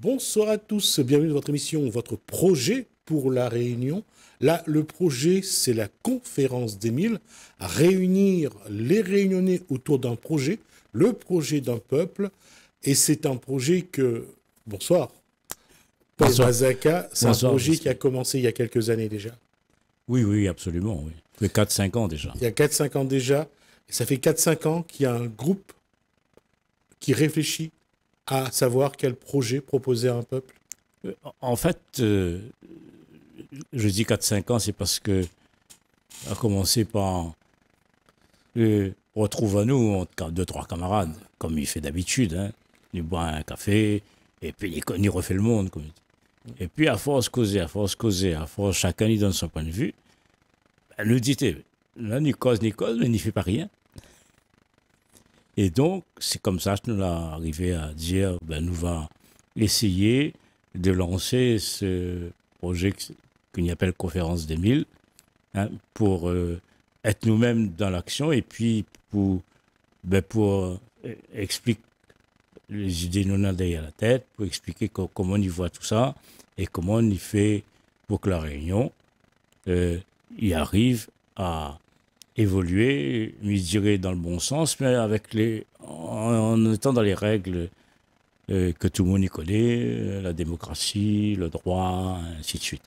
Bonsoir à tous, bienvenue dans votre émission, votre projet pour la Réunion. Là, le projet, c'est la conférence des 1000, réunir les Réunionnais autour d'un projet, le projet d'un peuple. Et c'est un projet que... Bonsoir. Paul Mazaka, c'est un projet qui a commencé il y a quelques années déjà. Oui, absolument. Oui. Il y a 4-5 ans déjà. Il y a 4-5 ans déjà. Et ça fait 4-5 ans qu'il y a un groupe qui réfléchit à savoir quel projet proposer à un peuple. En fait, je dis 4-5 ans, c'est parce que a commencé par retrouve-nous, 2-3 camarades, comme il fait d'habitude. Hein. Il boit un café, et puis il refait le monde. Comme il dit. Et puis, à force causer, à force chacun y donne son point de vue, ben, nous dit, là, ni cause, mais n'y fait pas rien. Et donc, c'est comme ça que nous sommes arrivés à dire, ben, nous va essayer de lancer ce projet qu'on appelle Conférence des 1000, hein, pour être nous-mêmes dans l'action et puis pour expliquer les idées nous derrière la tête, pour expliquer comment on y voit tout ça et comment on y fait pour que la Réunion y arrive à évoluer, je dirais dans le bon sens, mais en étant dans les règles que tout le monde y connaît, la démocratie, le droit, ainsi de suite.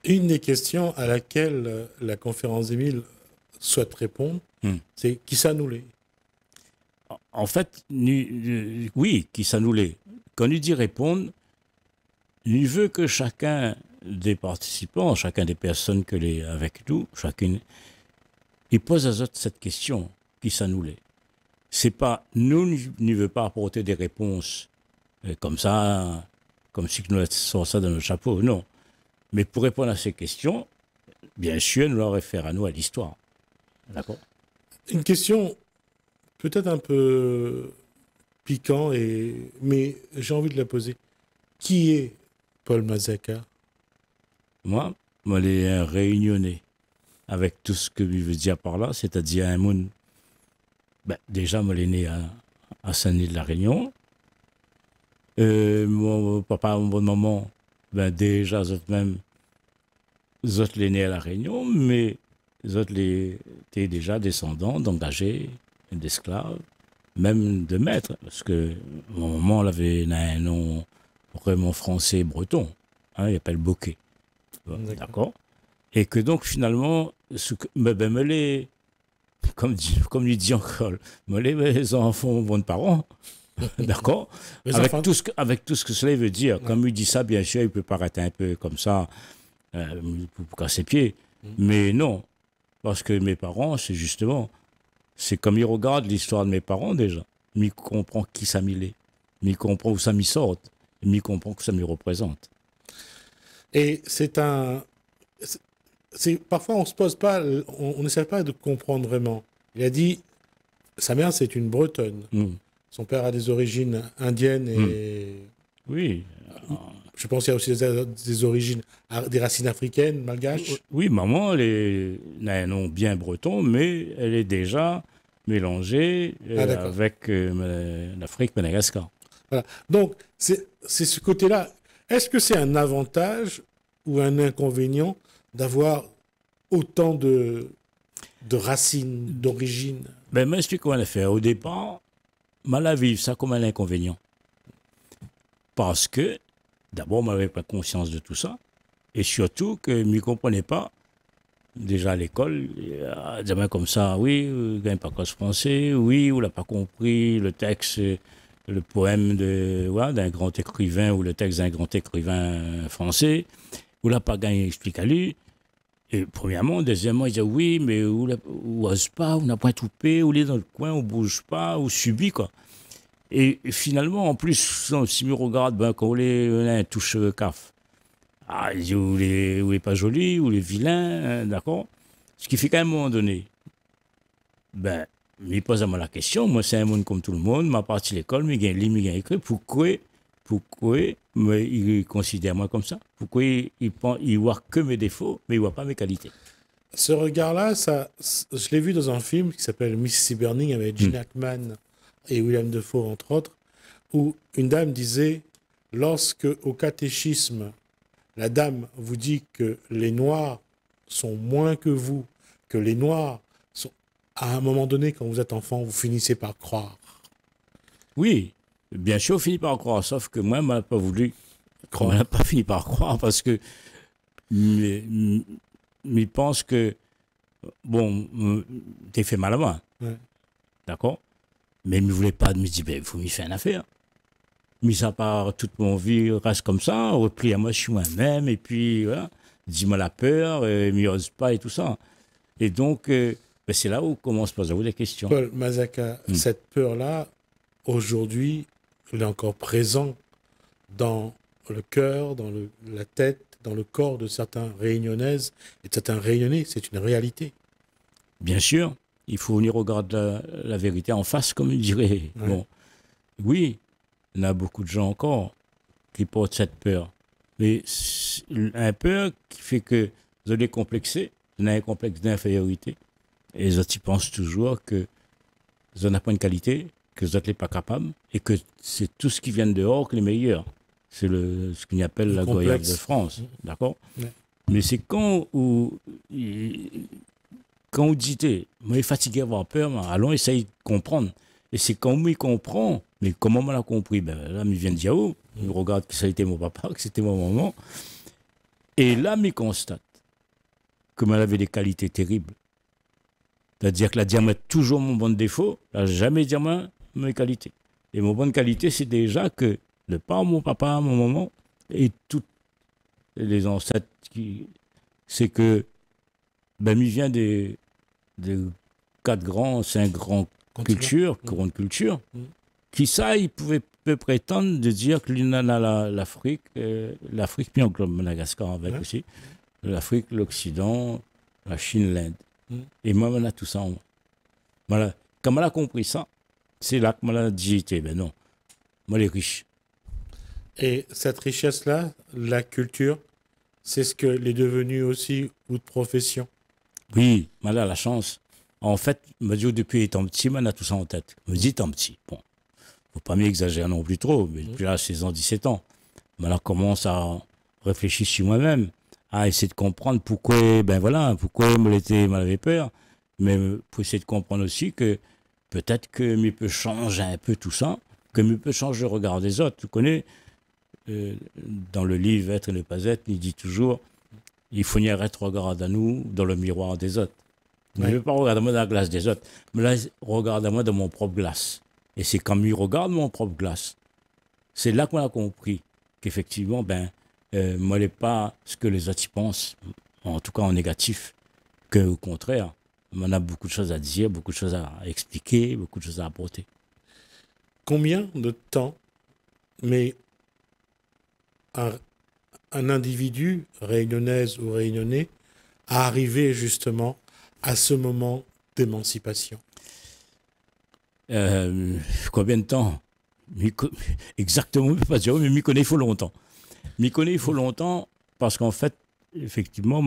Une des questions à laquelle la conférence des 1000 souhaite répondre, c'est qui ça nous l'est? En fait, oui, qui ça nous l'est. Quand on dit répondre, il veut que chacun des participants, chacun des personnes que les avec nous, chacune, il pose à eux cette question, qui ça nous l'est. C'est pas, nous ne veut pas apporter des réponses comme ça, comme si nous sortions ça dans notre chapeau, non. Mais pour répondre à ces questions, bien sûr, nous leur réfère à nous, à l'histoire. D'accord? Une question peut-être un peu piquant, mais j'ai envie de la poser. Qui est Paul Mazaka? Moi, je suis un réunionnais, avec tout ce que je veux dire par là, c'est-à-dire un monde. Ben, déjà, je suis né à Saint-Denis de la Réunion. Mon papa, mon maman, ben déjà, ils sont nés à la Réunion, mais ils étaient déjà descendants d'engagés, d'esclaves, même de maîtres, parce que mon maman avait un nom vraiment français breton, hein, il appelle Bokeh. D'accord. Et que donc, finalement, comme il dit encore, les enfants bons parents, d'accord, avec tout ce que cela veut dire. Ouais. Comme il dit ça, bien sûr, il peut paraître un peu comme ça, pour casser pieds. Mais non, parce que mes parents, c'est comme ils regardent l'histoire de mes parents déjà. Ils comprennent qui ça m'est, ils comprennent où ça m'y sort, ils comprennent que ça m'y représente. Et parfois on se pose pas, on n'essaie pas de comprendre vraiment. Il a dit, sa mère c'est une Bretonne. Son père a des origines indiennes et... Oui. Je pense qu'il y a aussi des origines, des racines africaines, malgaches. Oui, maman, elle a un nom bien breton, mais elle est déjà mélangée avec l'Afrique, Madagascar. Voilà. Donc, c'est ce côté-là. Est-ce que c'est un avantage ou un inconvénient d'avoir autant de racines, d'origines? Ben, moi, explique comment elle fait. Au départ, mal à vivre ça comme un inconvénient. Parce que, d'abord, je n'avais pas conscience de tout ça. Et surtout que je ne comprenais pas, déjà à l'école, des comme ça, oui, vous n'avez pas qu'à se penser, oui, vous n'avez pas compris le texte, le poème d'un grand écrivain ou le texte d'un grand écrivain français, vous n'avez pas gagné, explique à lui. Et premièrement, deuxièmement, il disait oui, mais vous n'ose pas, vous n'avez pas tout payé, vous êtes dans le coin, vous ne bouge pas, vous subit, quoi. Et finalement, en plus, si on regarde, ben, quand on a un touche caf, il dit, vous n'êtes pas joli, vous êtes vilain, hein, d'accord? Ce qui fait qu'à un moment donné, ben, il pose à moi la question, moi c'est un monde comme tout le monde, ma partie de l'école, mais il y a un livre, il y a écrit, pourquoi il considère moi comme ça? Pourquoi il voit que mes défauts, mais il ne voit pas mes qualités? Ce regard-là, je l'ai vu dans un film qui s'appelle Mississippi Burning avec Gene Hackman et William Dafoe, entre autres, où une dame disait lorsque au catéchisme, la dame vous dit que les Noirs sont moins que vous, que les Noirs sont... À un moment donné, quand vous êtes enfant, vous finissez par croire. Oui, bien sûr, on finit par croire, sauf que moi, je n'ai pas voulu croire. On n'a pas fini par croire parce que je pense que, bon, t'es fait mal à moi. Ouais. D'accord? Mais il ne voulait pas me dire, ben, il faut m'y faire une affaire. Mis à part toute mon vie, reste comme ça, repli à moi, je suis moi-même, et puis voilà, dis-moi la peur, m'y ose pas et tout ça. Et donc, ben, c'est là où commence à poser des questions. Paul Mazaka, cette peur-là, aujourd'hui, elle est encore présente dans le cœur, dans la tête, dans le corps de certains Réunionnaises et de certains Réunionnais. C'est une réalité. Bien sûr, il faut venir regarder la vérité en face, comme il dirait. Ouais. Bon, oui, il y en a beaucoup de gens encore qui portent cette peur. Mais un peur qui fait que vous allez complexer, vous avez un complexe d'infériorité. Et les autres, ils pensent toujours que vous n'avez pas une qualité, que vous n'êtes pas capable, et que c'est tout ce qui vient de dehors que les meilleurs. C'est ce qu'on appelle la goyave de France. D'accord? Ouais. Mais c'est quand vous dites, moi, je suis fatigué d'avoir peur, mais allons essayer de comprendre. Et c'est quand moi, il comprend, mais comment on l'a compris? Ben, là, il vient de dire, oh, il regarde que ça a été mon papa, que c'était mon maman. Et là, il constate que moi, avait des qualités terribles. C'est-à-dire que la diamant est toujours mon bon défaut, elle n'a jamais dit mes qualités. Et mon bonne qualité, c'est déjà que de par mon papa, mon maman, et tous les ancêtres, c'est que ben, il vient des 4 grands, 5 grands cultures, couronnes de culture, qui ça, il peut prétendre de dire que l'une a l'Afrique, puis encore Madagascar avec aussi, l'Afrique, l'Occident, la Chine, l'Inde. Et moi, on a tout ça en moi. Voilà. Quand on a compris ça, c'est là que on a dit, ben non, moi, les riches. Et cette richesse-là, la culture, c'est ce que est devenu aussi votre profession. Oui, on a la chance. En fait, me dit depuis étant petit, on a tout ça en tête. Me dit étant petit. Bon, faut pas m'exagérer non plus trop, mais depuis là, 16 ans, 17 ans. On commence à réfléchir sur moi-même, à essayer de comprendre pourquoi, ben voilà, pourquoi je m'avais peur, mais pour essayer de comprendre aussi que peut-être que je peux changer un peu tout ça, que je peux changer le regard des autres. Tu connais, dans le livre Être et ne pas être, il dit toujours, il faut n'y arrêter regard à nous dans le miroir des autres. Je ne veux pas regarder moi dans la glace des autres, mais là, regarde-moi dans mon propre glace. Et c'est quand je regarde mon propre glace, c'est là qu'on a compris qu'effectivement, ben, moi, n'est pas ce que les autres y pensent, en tout cas en négatif, qu'au contraire, on a beaucoup de choses à dire, beaucoup de choses à expliquer, beaucoup de choses à apporter. Combien de temps met un individu, réunionnaise ou réunionnais, à arriver justement à ce moment d'émancipation? Combien de temps? Exactement, je ne peux pas dire, mais m'y connais, il faut longtemps. M'y connais, il faut longtemps, parce qu'en fait, effectivement,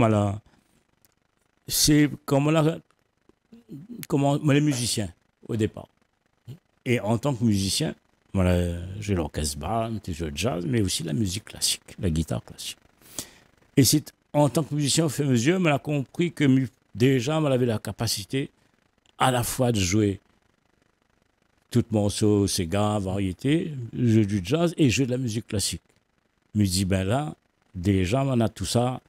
c'est comme les musiciens, au départ. Et en tant que musicien, j'ai l'orchestre bal, j'ai le jazz, mais aussi la musique classique, la guitare classique. Et c'est en tant que musicien, au fur et à mesure, on a compris que déjà, on avait la capacité à la fois de jouer tout morceau, Sega, variété, jouer du jazz et jouer de la musique classique. Je me dis, ben là, déjà, on a tout ça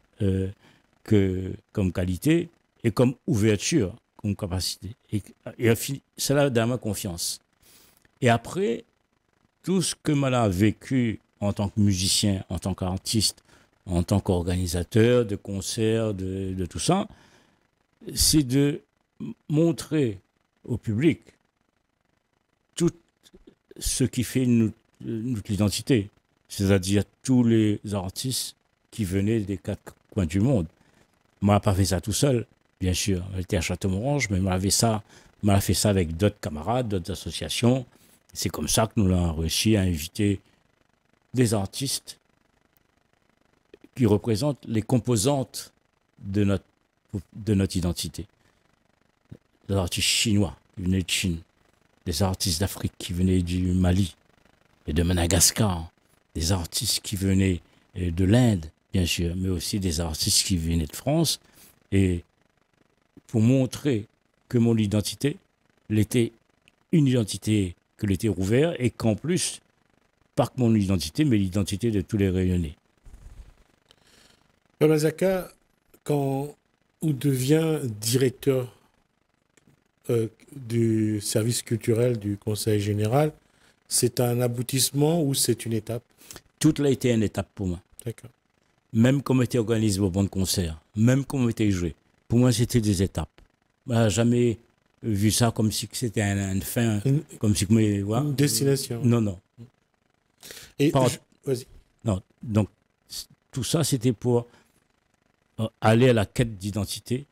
comme qualité et comme ouverture, comme capacité. Et c'est là dans ma confiance. Et après, tout ce que moi a vécu en tant que musicien, en tant qu'artiste, en tant qu'organisateur de concerts, de tout ça, c'est de montrer au public tout ce qui fait notre identité, c'est-à-dire tous les artistes qui venaient des 4 coins du monde. Moi, je n'ai pas fait ça tout seul, bien sûr. J'étais à Château-Morange, mais moi, j'ai fait ça avec d'autres camarades, d'autres associations. C'est comme ça que nous avons réussi à inviter des artistes qui représentent les composantes de notre identité. Des artistes chinois qui venaient de Chine, des artistes d'Afrique qui venaient du Mali et de Madagascar, des artistes qui venaient de l'Inde, bien sûr, mais aussi des artistes qui venaient de France, et pour montrer que mon identité l'était une identité que l'était ouverte, et qu'en plus, pas que mon identité, mais l'identité de tous les Réunionnais. Paul Mazaka, quand on devient directeur du service culturel du Conseil général, c'est un aboutissement ou c'est une étape? Tout a été une étape pour moi. D'accord. Même comme était organisé au bon de concert, même comme était joué. Pour moi, c'était des étapes. Je n'ai jamais vu ça comme si c'était une fin, comme si... Une destination. Non, non. Et vas-y. Non, donc tout ça, c'était pour aller à la quête d'identité,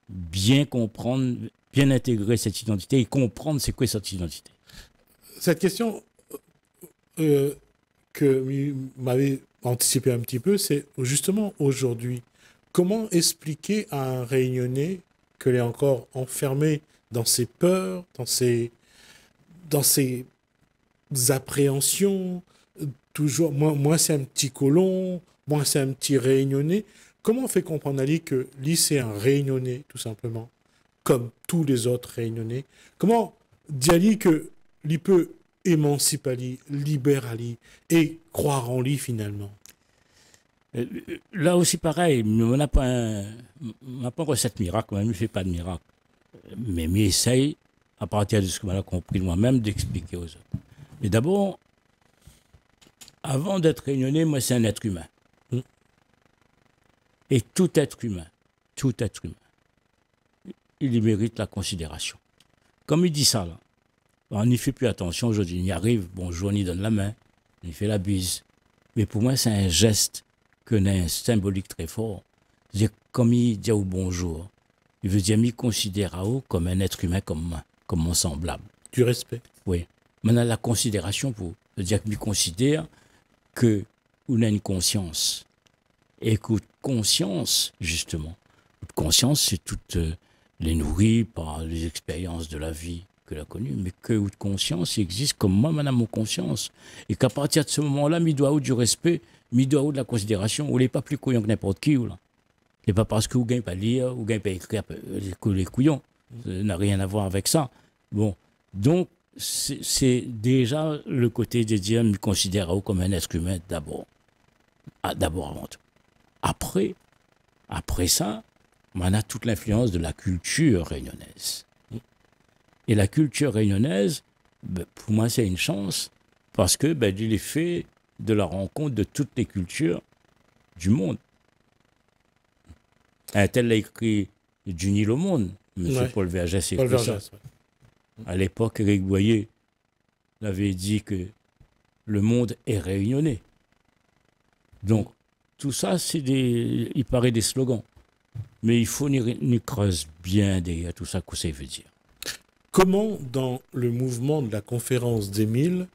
bien comprendre, bien intégrer cette identité et comprendre c'est quoi cette identité. Cette question que m'avait anticipé un petit peu, c'est justement aujourd'hui, comment expliquer à un Réunionnais qu'il est encore enfermé dans ses peurs, dans ses appréhensions, toujours, moi c'est un petit colon, moi c'est un petit Réunionnais. Comment on fait comprendre à lui que lui c'est un Réunionnais, tout simplement, comme tous les autres Réunionnais? Comment dire à lui que lui peut émanciper à lui, libérer à lui et croire en lui finalement? Là aussi pareil, on n'a pas une recette miracle, on ne fait pas de miracle. Mais on essaye, à partir de ce que j'ai compris moi-même, d'expliquer aux autres. Mais d'abord, avant d'être réunionnais, moi c'est un être humain. Et tout être humain, il mérite la considération. Comme il dit ça, là, on n'y fait plus attention aujourd'hui. On y arrive, bonjour, on y donne la main, on y fait la bise. Mais pour moi, c'est un geste qui a un symbolique très fort. C'est comme il dit au bonjour, il veut dire qu'il considère à vous comme un être humain comme moi, comme mon semblable. Du respect. Oui. Maintenant, la considération pour dire qu'il considère qu'on a une conscience. Et que conscience, justement, conscience, c'est toutes les nourries par les expériences de la vie que l'on a connues, mais que conscience existe comme moi, madame, mon conscience. Et qu'à partir de ce moment-là, il doit avoir du respect, il doit avoir de la considération. Ou n'est pas plus couillon que n'importe qui. Ou là. Et pas parce que vous ne gagnez pas lire, vous ne gagnez pas écrire que les couillons. Ça n'a rien à voir avec ça. Bon, donc, c'est déjà le côté de dire, il considère comme un être humain d'abord. D'abord avant tout. Après ça, on a toute l'influence de la culture réunionnaise. Et la culture réunionnaise, pour moi, c'est une chance parce que il est fait de la rencontre de toutes les cultures du monde. Un tel a écrit du Nil au monde, M. Paul Vergès a écrit ça. À l'époque, Éric Boyer avait dit que le monde est réunionnais. Donc, tout ça, il paraît des slogans. Mais il faut nous creuser bien derrière tout ça, que ça veut dire. Comment, dans le mouvement de la conférence des 1000,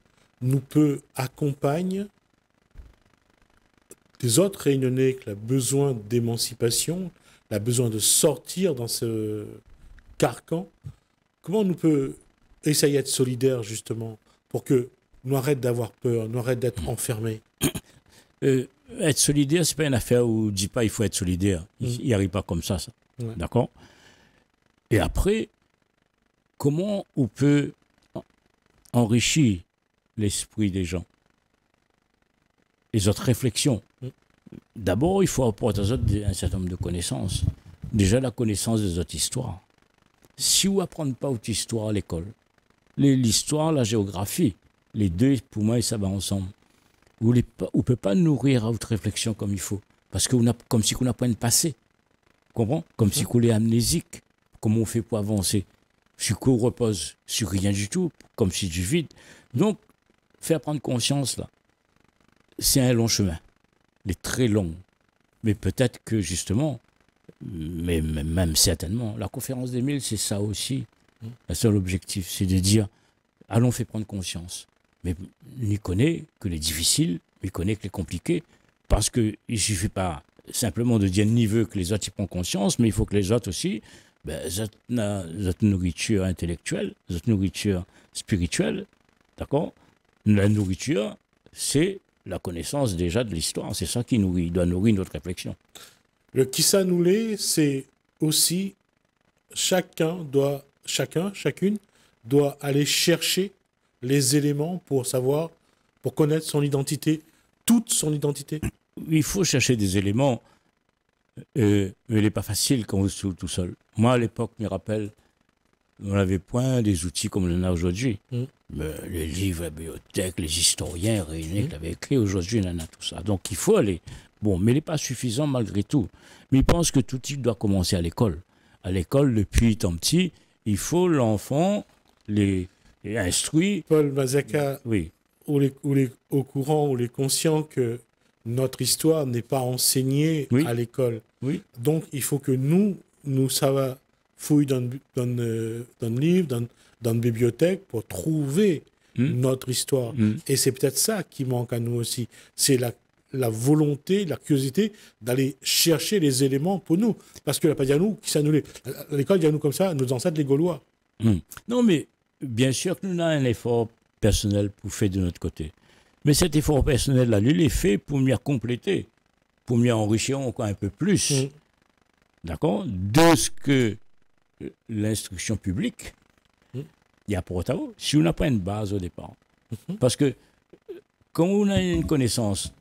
nous peut accompagner des autres Réunionnais qui ont besoin d'émancipation, qui ont besoin de sortir dans ce carcan? Comment nous peut essayer d'être solidaires, justement, pour que nous arrêtions d'avoir peur, nous arrêtions d'être enfermés? Être solidaire, ce n'est pas une affaire où on ne dit pas il faut être solidaire. Il n'y arrive pas comme ça. Ouais. D'accord? Et après, comment on peut enrichir l'esprit des gens? Les autres réflexions. D'abord, il faut apporter aux autres un certain nombre de connaissances. Déjà, la connaissance des autres histoires. Si vous n'apprenez pas votre histoire à l'école, l'histoire, la géographie, les deux, pour moi, ça va ensemble. Vous ne pouvez pas nourrir à votre réflexion comme il faut. Parce que comme si on n'a pas un passé. Comprends? Comme si on est amnésique. Comment on fait pour avancer? Si on repose sur rien du tout, comme si du vide. Donc, faire prendre conscience, là, c'est un long chemin. Il est très long. Mais peut-être que, justement, mais même certainement, la conférence des 1000, c'est ça aussi. Le seul objectif, c'est de dire, allons faire prendre conscience. Mais il connaît que les difficiles, il connaît que les compliqués, parce qu'il ne suffit pas simplement de dire ni veut que les autres y prennent conscience, mais il faut que les autres aussi, notre nourriture intellectuelle, notre nourriture spirituelle, d'accord? La nourriture, c'est la connaissance déjà de l'histoire. C'est ça qui doit nourrir notre réflexion. Le Kisanoulé, c'est aussi chacune doit aller chercher les éléments pour savoir, pour connaître son identité, toute son identité. Il faut chercher des éléments, mais il n'est pas facile quand vous êtes tout seul. Moi, à l'époque, je me rappelle, on n'avait point des outils comme on en a aujourd'hui. Mais les livres, la bibliothèque, les historiens réunis qui l'avaient écrit, aujourd'hui, on en a tout ça. Donc, il faut aller. Bon, mais il n'est pas suffisant malgré tout. Mais il pense que tout type doit commencer à l'école. À l'école, depuis tant petit, il faut l'enfant les instruire. Paul Mazaka, Oui. au courant, ou les conscient que notre histoire n'est pas enseignée Oui. à l'école. Oui. Donc, il faut que nous ça fouille dans le livre, dans une bibliothèque pour trouver notre histoire. Et c'est peut-être ça qui manque à nous aussi. C'est la volonté, la curiosité d'aller chercher les éléments pour nous. Parce que la Padianou, l'école Dianou comme ça, nos ancêtres les Gaulois. Non, mais bien sûr que nous avons un effort personnel pour faire de notre côté. Mais cet effort personnel-là, il est fait pour mieux compléter, pour mieux enrichir encore un peu plus, d'accord, de ce que l'instruction publique y apporte à vous, si on n'a pas une base au départ. Parce que quand on a une connaissance,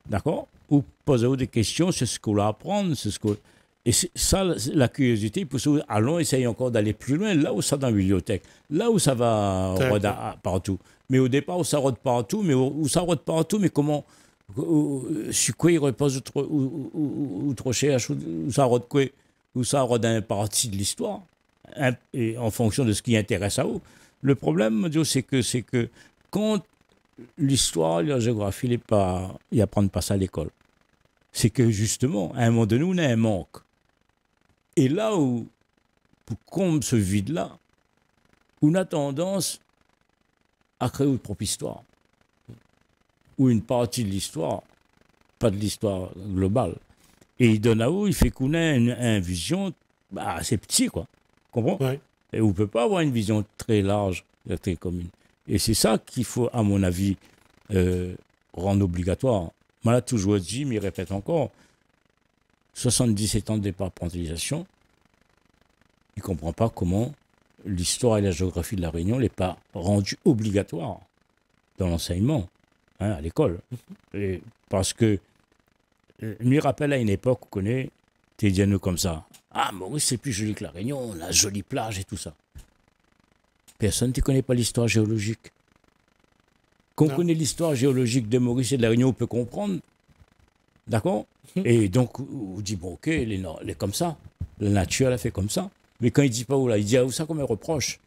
d'accord, ou posez-vous des questions, c'est ce qu'on va apprendre, c'est ce que... Et ça, la curiosité, pour ça, allons essayer encore d'aller plus loin, là où ça dans la bibliothèque, là où ça va partout. Mais au départ, où ça rôde partout, mais comment, sur quoi il repose ou trop cher, où ça rôde quoi, où ça rôde une partie de l'histoire, et en fonction de ce qui intéresse à vous. Le problème, c'est que quand l'histoire, la géographie, ils n'apprennent pas ça à l'école. C'est que justement, à un moment donné, on a un manque. Et là où, pour combler ce vide-là, on a tendance à créer une propre histoire. Ou une partie de l'histoire, pas de l'histoire globale. Et il donne à vous, il fait qu'on a une vision assez petit, quoi. Comprends? Ouais. Et on ne peut pas avoir une vision très large, très commune. Et c'est ça qu'il faut, à mon avis, rendre obligatoire. Moi, l'a toujours dit, mais il répète encore, 77 ans de départementalisation, il ne comprend pas comment l'histoire et la géographie de la Réunion n'est pas rendue obligatoire dans l'enseignement, à l'école. Et parce que, il me rappelle à une époque, on connaît, t'es dit à nous comme ça, ah, Maurice, c'est plus joli que la Réunion, la jolie plage et tout ça. Personne ne connaît pas l'histoire géologique. Qu'on connaît l'histoire géologique de Maurice et de la Réunion, on peut comprendre. D'accord? Et donc, on dit, bon, ok, elle est comme ça. La nature, elle a fait comme ça. Mais quand il dit pas où là, il dit, ah, où ça comme un reproche.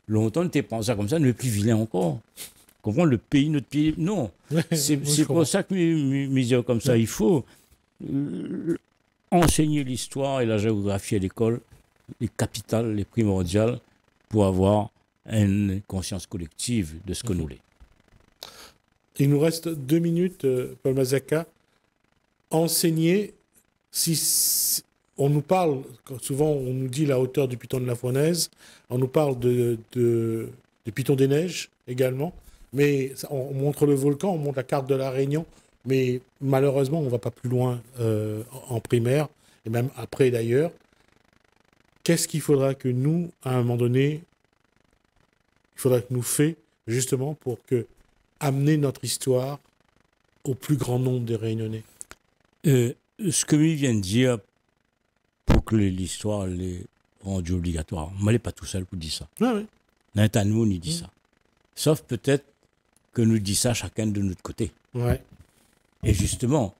Longtemps, on t'a pensé ça comme ça, ne plus vilain encore. Comprends? Le pays, notre pays. Non. C'est pour ça que je dis comme ça. Il faut enseigner l'histoire et la géographie à l'école, les capitales, les primordiales, pour avoir une conscience collective de ce que nous l'est. Il nous reste 2 minutes, Paul Mazaka. Enseigner, on nous parle, souvent on nous dit la hauteur du piton de la Fournaise, on nous parle du piton des Neiges également, mais on montre le volcan, on montre la carte de la Réunion, mais malheureusement on ne va pas plus loin en primaire, et même après d'ailleurs. Qu'est-ce qu'il faudra que nous, à un moment donné, il faudra que nous fassions justement pour amener notre histoire au plus grand nombre des Réunionnais? Ce que lui vient de dire, pour que l'histoire l'ait rendue obligatoire, moi, je n'est pas tout seul pour dire ça. Ah oui. N'importe il dit ça. Sauf peut-être que nous dit ça chacun de notre côté. Ouais. Et justement,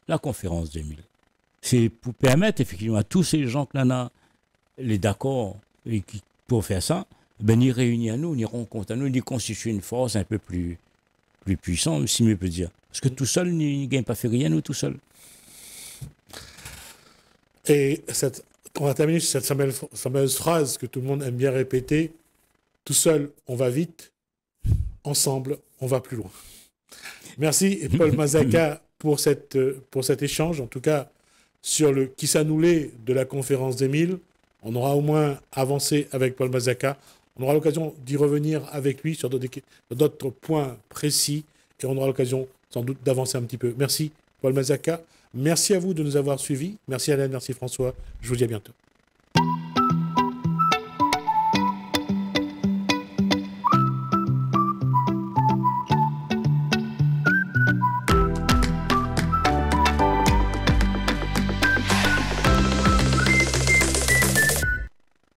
la conférence 2000, c'est pour permettre effectivement à tous ces gens que l'on a les d'accord et qui, pour faire ça, ben, ils réunissent à nous, ils rencontrent à nous, ils constituent une force un peu plus puissante, si je peux dire. Parce que tout seul, ils ne gagnent pas fait rien, nous, tout seul. Et on va terminer sur cette fameuse phrase que tout le monde aime bien répéter. Tout seul, on va vite. Ensemble, on va plus loin. Merci, Paul Mazaka, pour cet échange. En tout cas, sur le Kisanoulé de la conférence des 1000, on aura au moins avancé avec Paul Mazaka. On aura l'occasion d'y revenir avec lui sur d'autres points précis et on aura l'occasion sans doute d'avancer un petit peu. Merci Paul Mazaka, merci à vous de nous avoir suivis, merci Alain, merci François, je vous dis à bientôt.